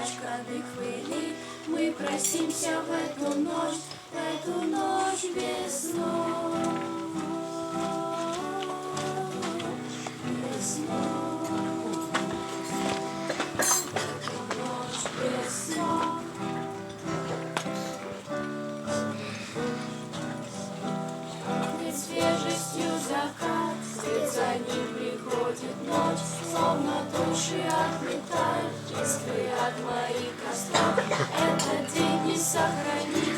кашкады хвыли. Мы просимся в эту ночь весной. Свежестью закат, вслед за ним приходит ночь, словно души отлетают искры от моих костров. Этот день не сохранить.